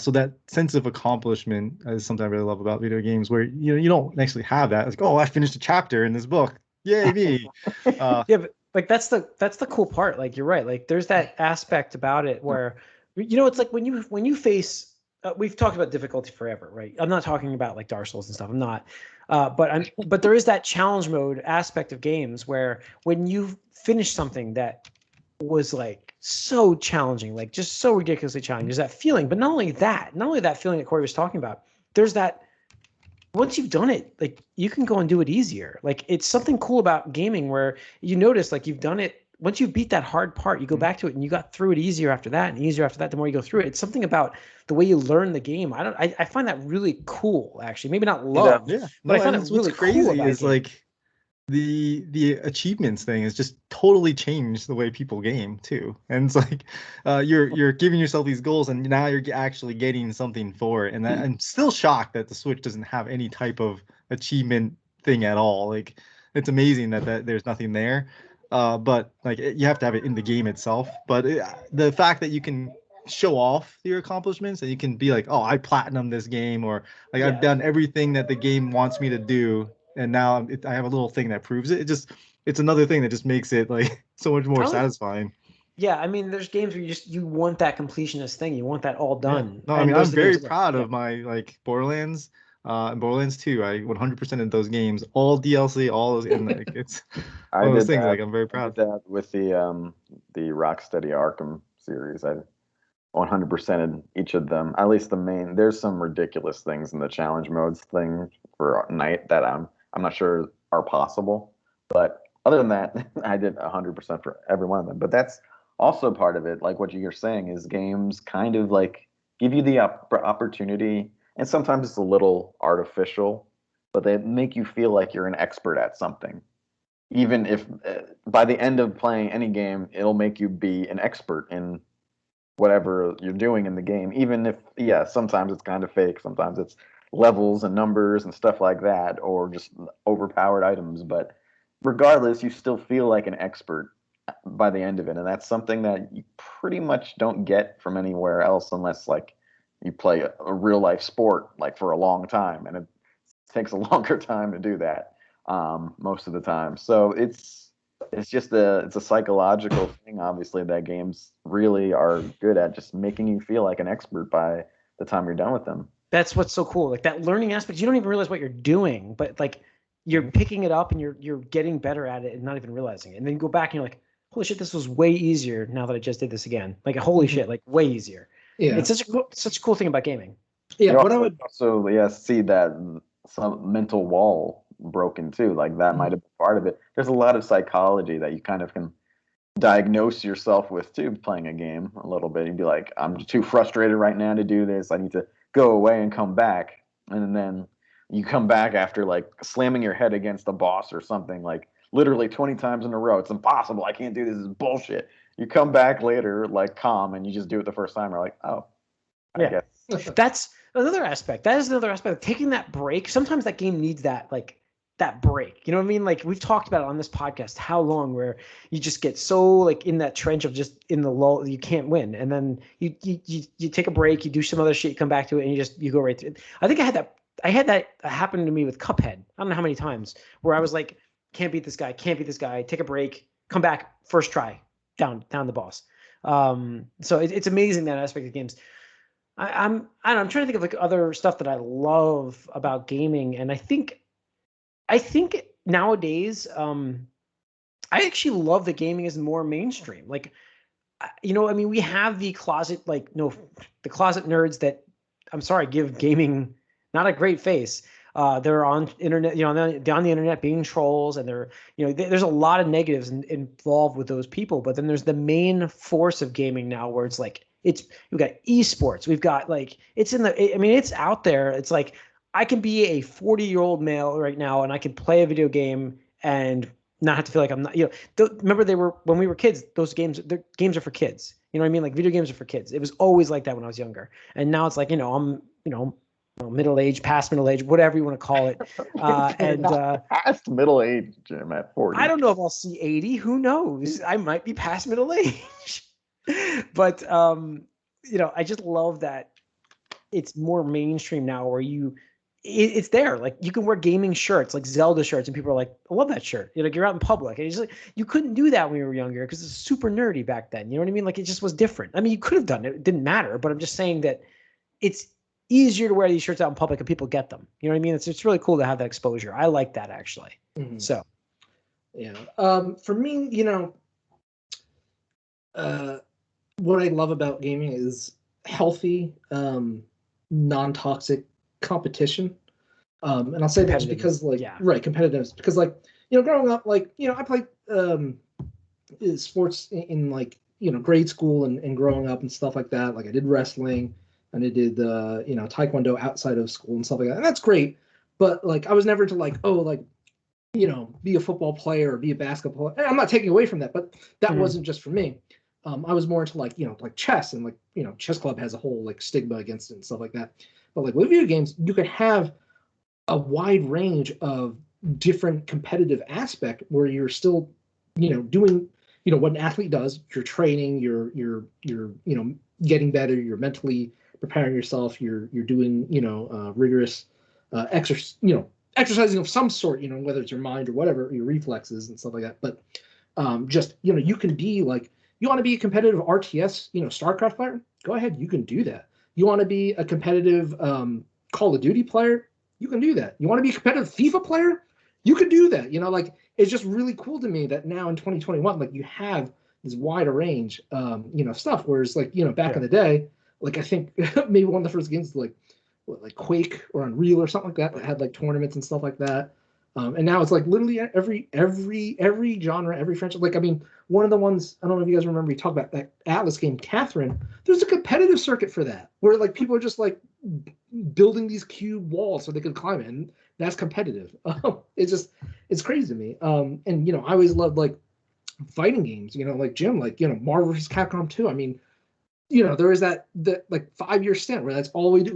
so that sense of accomplishment is something I really love about video games, where you don't actually have that. It's like, oh, I finished a chapter in this book. Yay me. Yeah, but like that's the cool part. Like you're right. Like there's that aspect about it where it's like when you face we've talked about difficulty forever, right? I'm not talking about like Dark Souls and stuff. I'm not. But there is that challenge mode aspect of games where when you finish something that was like so challenging, like just so ridiculously challenging, there's that feeling. But not only that feeling that Corey was talking about, there's that once you've done it, like you can go and do it easier. Like it's something cool about gaming where you notice like you've done it. Once you beat that hard part, you go back to it and you got through it easier after that, and easier after that. The more you go through it, it's something about the way you learn the game. I find that really cool, actually. Maybe not love, but I find it really crazy cool about is like the achievements thing has just totally changed the way people game too. And it's like you're giving yourself these goals, and now you're actually getting something for it. And I'm still shocked that the Switch doesn't have any type of achievement thing at all. Like it's amazing that there's nothing there. But like you have to have it in the game itself. But the fact that you can show off your accomplishments, and you can be like, oh, I platinumed this game, or like I've done everything that the game wants me to do, and now I have a little thing that proves it. It's another thing that just makes it like so much more satisfying. Yeah, I mean, there's games where you want that completionist thing. You want that all done. Yeah. No, I mean, I'm very proud of my like Borderlands. And Borderlands 2, I 100% of those games, all DLC, all those, and like it's one of those things. Like I'm very proud. I did that with the Rocksteady Arkham series. 100% in each of them. At least the main. There's some ridiculous things in the challenge modes thing for night that I'm not sure are possible. But other than that, I did 100% for every one of them. But that's also part of it. Like what you're saying is games kind of like give you the opportunity, and sometimes it's a little artificial, but they make you feel like you're an expert at something. Even if by the end of playing any game, it'll make you be an expert in whatever you're doing in the game, even if, yeah, sometimes it's kind of fake, sometimes it's levels and numbers and stuff like that, or just overpowered items. But regardless, you still feel like an expert by the end of it. And that's something that you pretty much don't get from anywhere else unless like you play a real life sport like for a long time. And it takes a longer time to do that most of the time. So it's just it's a psychological thing, obviously, that games really are good at, just making you feel like an expert by the time you're done with them. That's what's so cool. Like that learning aspect, you don't even realize what you're doing, but like you're picking it up and you're getting better at it and not even realizing it. And then you go back and you're like, holy shit, this was way easier now that I just did this again. Like holy shit, like way easier. Yeah. It's such a cool thing about gaming. Yeah, You what I would also see that some mental wall broken too. Like that might have been part of it. There's a lot of psychology that you kind of can diagnose yourself with too, playing a game a little bit. You'd be like, I'm too frustrated right now to do this. I need to go away and come back. And then you come back after like slamming your head against the boss or something like literally 20 times in a row. It's impossible. I can't do this. This is bullshit. You come back later like calm and you just do it the first time. You're like, oh, I guess. That's another aspect. That is another aspect of taking that break. Sometimes that game needs that that break. You know what I mean? Like we've talked about it on this podcast, how long where you just get so like in that trench of just in the lull, you can't win. And then you take a break, you do some other shit, you come back to it, and you go right through it. I think I had that happen to me with Cuphead. I don't know how many times where I was like, can't beat this guy, take a break, come back, first try, down the boss. So it's amazing, that aspect of games. I'm trying to think of like other stuff that I love about gaming, and I think nowadays, I actually love that gaming is more mainstream. Like, I mean, we have the closet nerds that, I'm sorry, give gaming not a great face. They're on internet, they're on the internet being trolls, and there's a lot of negatives involved with those people. But then there's the main force of gaming now, where it's like we've got esports, we've got like it's out there. It's like I can be a 40-year-old male right now, and I can play a video game and not have to feel like I'm not. Remember when we were kids, those games are for kids. You know what I mean? Like video games are for kids. It was always like that when I was younger, and now it's like I'm middle age, past middle age, whatever you want to call it. Past middle age, Jim, at 40. I don't know if I'll see 80. Who knows? I might be past middle age. But I just love that it's more mainstream now, where it's there. Like you can wear gaming shirts, like Zelda shirts, and people are like, I love that shirt. You're out in public. And it's like, you couldn't do that when you were younger because it's super nerdy back then. You know what I mean? Like it just was different. I mean, you could have done it. It didn't matter. But I'm just saying that it's easier to wear these shirts out in public and people get them. You know what I mean? It's really cool to have that exposure. I like that actually. Mm-hmm. So, yeah. For me, what I love about gaming is healthy, non-toxic competition. And I'll say that because right, competitiveness, because growing up, I played sports in grade school and growing up and stuff like that. Like I did wrestling and I did taekwondo outside of school and stuff like that. And that's great. But I was never to be a football player or be a basketball player. I'm not taking away from that, but that wasn't just for me. I was more into chess, and chess club has a whole stigma against it and stuff like that. But with video games, you could have a wide range of different competitive aspect where you're still, doing, what an athlete does. You're training, you're getting better, you're mentally preparing yourself, you're doing, rigorous exercising of some sort, whether it's your mind or whatever, your reflexes and stuff like that. But you can be you want to be a competitive RTS, StarCraft player? Go ahead, you can do that. You want to be a competitive Call of Duty player? You can do that. You want to be a competitive FIFA player? You can do that. It's just really cool to me that now in 2021, you have this wider range, stuff. Whereas like, back in the day, like I think maybe one of the first games like Quake or Unreal or something like that had like tournaments and stuff like that. And now it's like literally every genre, every franchise. Like, I mean, one of the ones, I don't know if you guys remember, we talked about that Atlas game, Catherine. There's a competitive circuit for that where like people are just like building these cube walls so they can climb it, and that's competitive. It's crazy to me. And I always loved like fighting games, like Jim, like Marvel vs. Capcom 2. I mean, there is that like 5-year stint where that's all we do.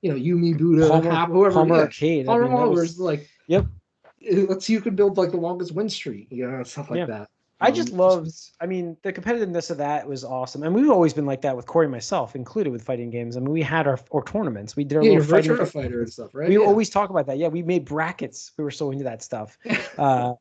You, me, Buddha, whoever. Palmer Arcade. Palmer was like, yep. Let's see who can build like the longest win streak, stuff like that. I just loved. I mean, the competitiveness of that was awesome, and we've always been like that with Corey and myself, included with fighting games. I mean, we had our tournaments. We did our little Virtua Fighter and stuff, right? We always talk about that. Yeah, we made brackets. We were so into that stuff,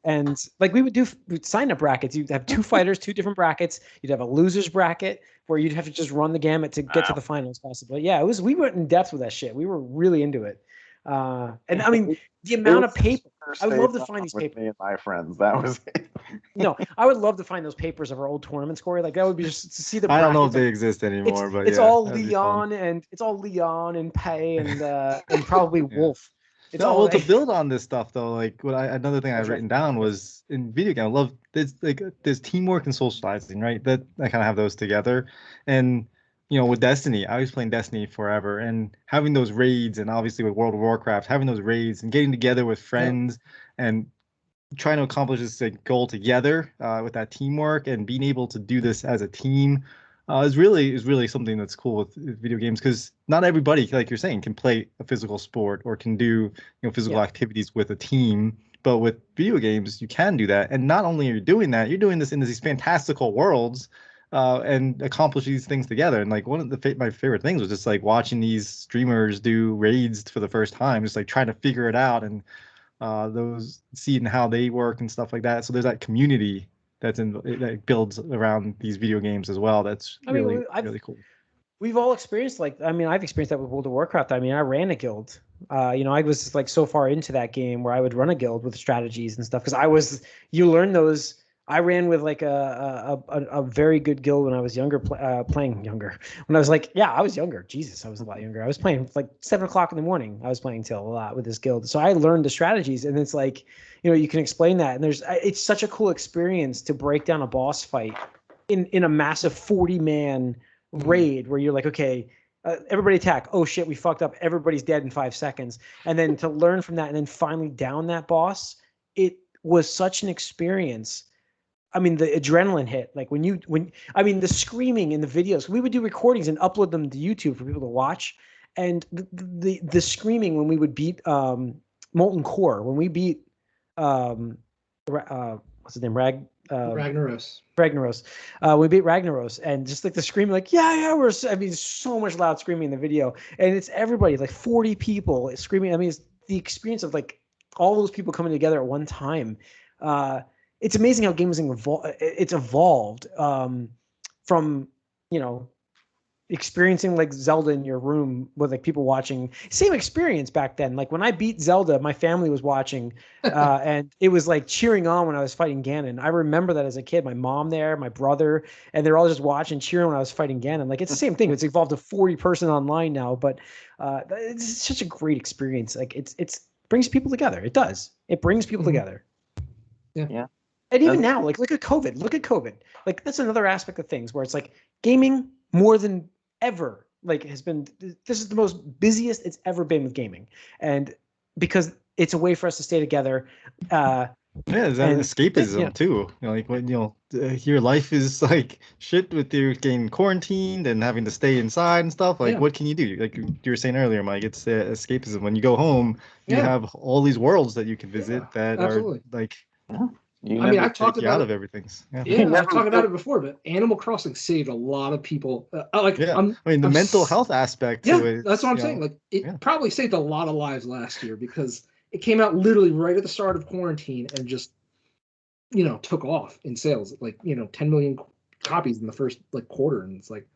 and like we'd sign up brackets. You'd have 2 fighters, 2 different brackets. You'd have a losers bracket where you'd have to just run the gamut to get to the finals, possibly. Yeah, we went in depth with that shit. We were really into it. And I mean, the amount of paper. I would love to find these papers. Me and my friends. That was it. No, I would love to find those papers of our old tournaments, Corey. Like that would be just to see the. I don't know if they exist anymore, but it's all Leon and Pei and probably Wolf. It's all to build on this stuff though. Like another thing I've written down was in video game. I love there's teamwork and socializing, right? That I kind of have those together, and with Destiny, I was playing Destiny forever, and having those raids, and obviously with World of Warcraft, having those raids and getting together with friends and trying to accomplish this goal together with that teamwork and being able to do this as a team is really something that's cool with video games, because not everybody, like you're saying, can play a physical sport or can do physical activities with a team. But with video games, you can do that, and not only are you doing that, you're doing this in these fantastical worlds. And accomplish these things together. And like one of my favorite things was just like watching these streamers do raids for the first time, just like trying to figure it out and seeing how they work and stuff like that. So there's that community that builds around these video games as well. That's really cool. We've all experienced I've experienced that with World of Warcraft. I mean, I ran a guild. I was like so far into that game where I would run a guild with strategies and stuff because you learn those. I ran with like a very good guild when I was younger, playing younger. When I was I was younger. Jesus, I was a lot younger. I was playing like 7:00 in the morning. I was playing till a lot with this guild. So I learned the strategies, and it's like, you can explain that. And it's such a cool experience to break down a boss fight in a massive 40-man raid where you're like, okay, everybody attack. Oh shit, we fucked up. Everybody's dead in 5 seconds. And then to learn from that and then finally down that boss, it was such an experience. I mean, the adrenaline hit, like the screaming in the videos, we would do recordings and upload them to YouTube for people to watch. And the screaming when we would beat Molten Core, when we beat what's his name? Ragnaros. We beat Ragnaros, and just like the screaming, like, so much loud screaming in the video. And it's everybody, like 40 people screaming. I mean, it's the experience of like all those people coming together at one time. It's amazing how gaming it's evolved from, experiencing like Zelda in your room with like people watching. Same experience back then. Like when I beat Zelda, my family was watching and it was like cheering on when I was fighting Ganon. I remember that as a kid, my mom there, my brother, and they're all just watching, cheering when I was fighting Ganon. Like it's the same thing. It's evolved to 40-person online now, but it's such a great experience. Like it's brings people together. It does. It brings people together. Yeah. And even now, like look at COVID. Like that's another aspect of things where it's like gaming more than ever, like this is the most busiest it's ever been with gaming. And because it's a way for us to stay together. It's escapism too. Like when your life is like shit with you getting quarantined and having to stay inside and stuff. Like what can you do? Like you were saying earlier, Mike, it's escapism. When you go home, you have all these worlds that you can visit that absolutely. Are like. I've talked about out of everything. I've talked about it before, but Animal Crossing saved a lot of people. The mental health aspect to it. That's what I'm saying. Like it probably saved a lot of lives last year because it came out literally right at the start of quarantine and just, took off in sales. Like, 10 million copies in the first like quarter, and it's like,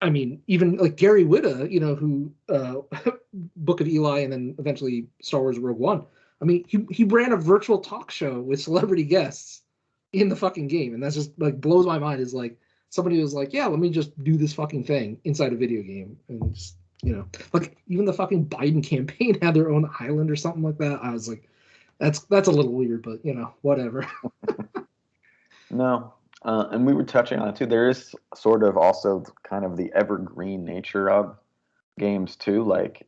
I mean, even like Gary Whitta, who Book of Eli and then eventually Star Wars Rogue One. I mean, he ran a virtual talk show with celebrity guests in the fucking game, and that's just like blows my mind. Is like somebody was like, yeah, let me just do this fucking thing inside a video game, and just like even the fucking Biden campaign had their own island or something like that. I was like, that's a little weird, but whatever. No, and we were touching on it too. There is sort of also kind of the evergreen nature of games too. Like,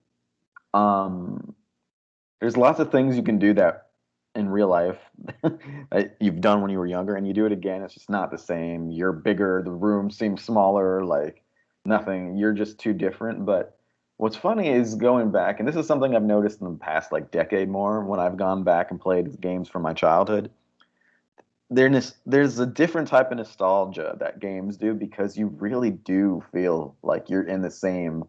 there's lots of things you can do that in real life that you've done when you were younger, and you do it again, it's just not the same. You're bigger, the room seems smaller, like nothing. You're just too different. But what's funny is going back, and this is something I've noticed in the past like decade more when I've gone back and played games from my childhood. There's a different type of nostalgia that games do because you really do feel like you're in the same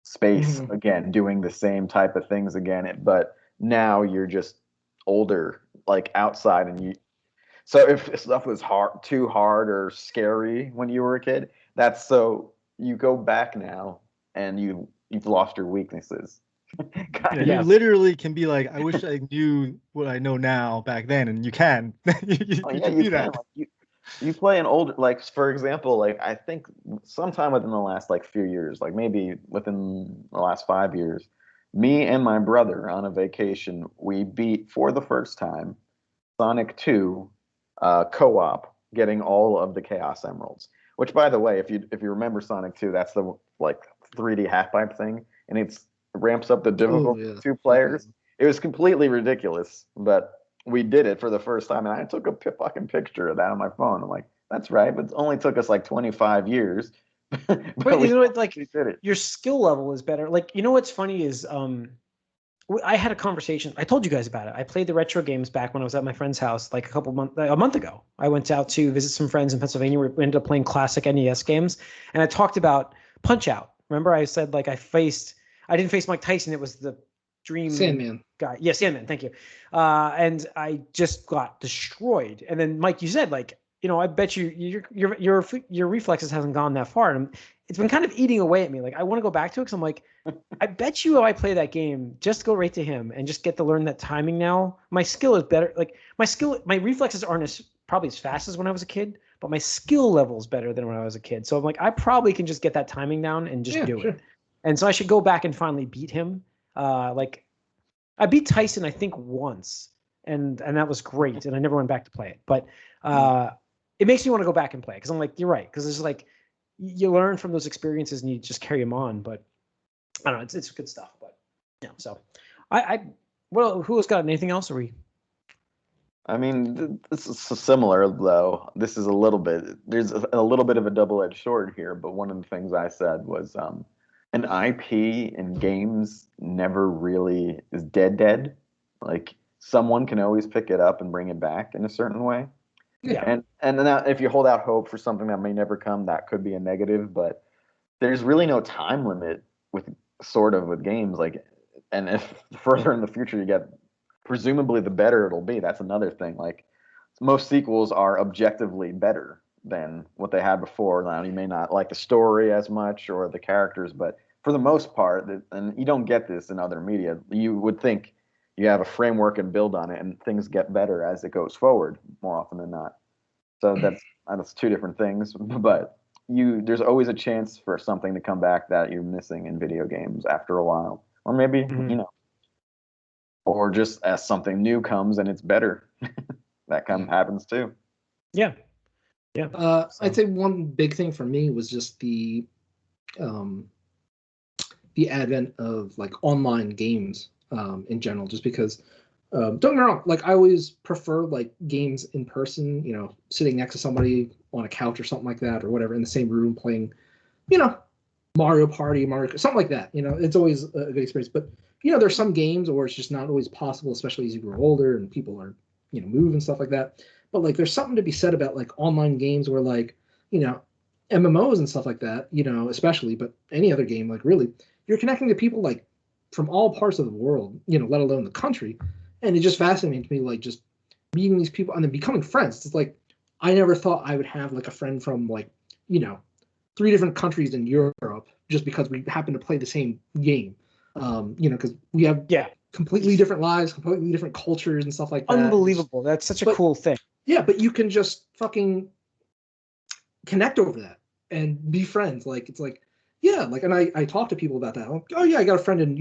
space again, doing the same type of things again. But now you're just older, like outside, and so if stuff was too hard or scary when you were a kid, that's so you go back now and you've lost your weaknesses. You literally can be like, I wish I knew what I know now back then, and you can. you can do that. Like, you play an older, like for example, like I think sometime within the last like few years, like maybe within the last 5 years, me and my brother on a vacation, we beat for the first time Sonic 2 co-op, getting all of the Chaos Emeralds. Which, by the way, if you remember Sonic 2, that's the like 3D half-pipe thing, and it ramps up the difficulty to 2 players. It was completely ridiculous, but we did it for the first time, and I took a fucking picture of that on my phone. I'm like, that's right, but it only took us like 25 years. But you know what? Like, your skill level is better. Like, you know what's funny is, I had a conversation. I told you guys about it. I played the retro games back when I was at my friend's house, like a month ago. I went out to visit some friends in Pennsylvania. We ended up playing classic NES games, and I talked about Punch Out. Remember, I said like I didn't face Mike Tyson. It was the Dream Sandman guy. Yeah, Sandman. Thank you. And I just got destroyed. And then Mike, you said like, I bet your reflexes hasn't gone that far. And it's been kind of eating away at me. Like I want to go back to it because I'm like, I bet you if I play that game, just go right to him and just get to learn that timing now. My skill is better. Like my reflexes aren't probably as fast as when I was a kid, but my skill level is better than when I was a kid. So I'm like, I probably can just get that timing down and just do it. And so I should go back and finally beat him. Like I beat Tyson, I think once, and that was great. And I never went back to play it, but it makes me want to go back and play because I'm like, you're right. Because it's like you learn from those experiences and you just carry them on. But I don't know, it's good stuff. But yeah, so who else got anything else? Or I mean, this is similar though. This is there's a little bit of a double-edged sword here. But one of the things I said was an IP in games never really is dead. Like someone can always pick it up and bring it back in a certain way. Yeah. And then if you hold out hope for something that may never come, that could be a negative. But there's really no time limit with games. Like, and if further in the future you get, presumably the better it'll be. That's another thing. Like most sequels are objectively better than what they had before. Now you may not like the story as much or the characters, but for the most part, and you don't get this in other media, you would think you have a framework and build on it, and things get better as it goes forward more often than not. So that's 2 different things, but there's always a chance for something to come back that you're missing in video games after a while, or maybe or just as something new comes and it's better, that happens too. Yeah. I'd say one big thing for me was just the advent of like online games in general, just because don't get me wrong, like I always prefer like games in person, sitting next to somebody on a couch or something like that or whatever in the same room playing, Mario Party, something like that. It's always a good experience. But there's some games where it's just not always possible, especially as you grow older and people are move and stuff like that. But like there's something to be said about like online games where like MMOs and stuff like that, especially, but any other game, like really you're connecting to people like from all parts of the world, let alone the country. And it just fascinates me, like just meeting these people and then becoming friends. It's like, I never thought I would have like a friend from like, 3 different countries in Europe just because we happen to play the same game. Because we have completely different lives, completely different cultures and stuff like that. Unbelievable. That's such a cool thing. Yeah, but you can just fucking connect over that and be friends. Like, it's like, yeah, like, and I talk to people about that. I'm like, oh yeah, I got a friend in,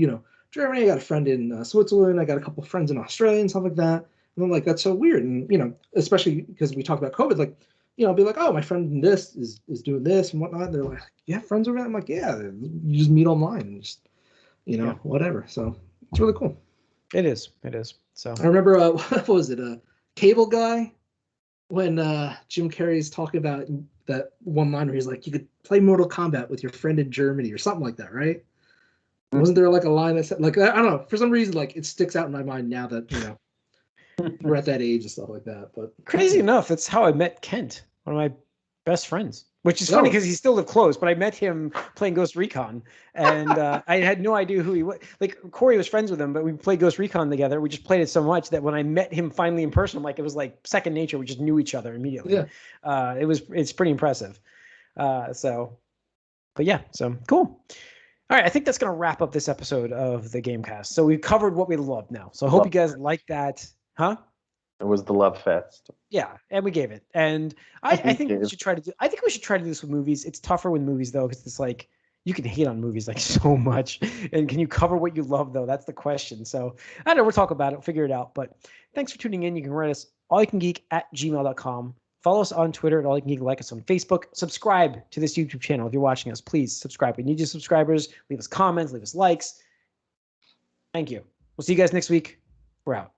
Germany, I got a friend in Switzerland, I got a couple of friends in Australia and stuff like that. And I'm like, that's so weird. And, especially because we talk about COVID, like, I'll be like, oh, my friend in this is doing this and whatnot. And they're like, you have friends over there? I'm like, yeah, you just meet online and just, whatever. So it's really cool. It is. So I remember, what was it? Cable Guy, when Jim Carrey's talking about that one line where he's like, you could play Mortal Kombat with your friend in Germany or something like that, right? Mm-hmm. Wasn't there like a line that said, like, I don't know, for some reason, like, it sticks out in my mind now that, we're at that age and stuff like that. But crazy enough, that's how I met Kent, one of my best friends. Which is funny because he still lived close, but I met him playing Ghost Recon, and I had no idea who he was. Like, Corey was friends with him, but we played Ghost Recon together. We just played it so much that when I met him finally in person, I'm like, it was like second nature. We just knew each other immediately. Yeah. It's pretty impressive. So cool. All right, I think that's gonna wrap up this episode of the Gamecast. So we covered what we love now. So I hope you guys like that, huh? It was the love fest. Yeah, and we gave it. And I think we should try to do. I think we should try to do this with movies. It's tougher with movies though, because it's like you can hate on movies like so much. And can you cover what you love though? That's the question. So I don't know. We'll talk about it. We'll figure it out. But thanks for tuning in. You can write us allyoucangeek@gmail.com. Follow us on Twitter at allyoucangeek. Like us on Facebook. Subscribe to this YouTube channel if you're watching us. Please subscribe. We need your subscribers. Leave us comments. Leave us likes. Thank you. We'll see you guys next week. We're out.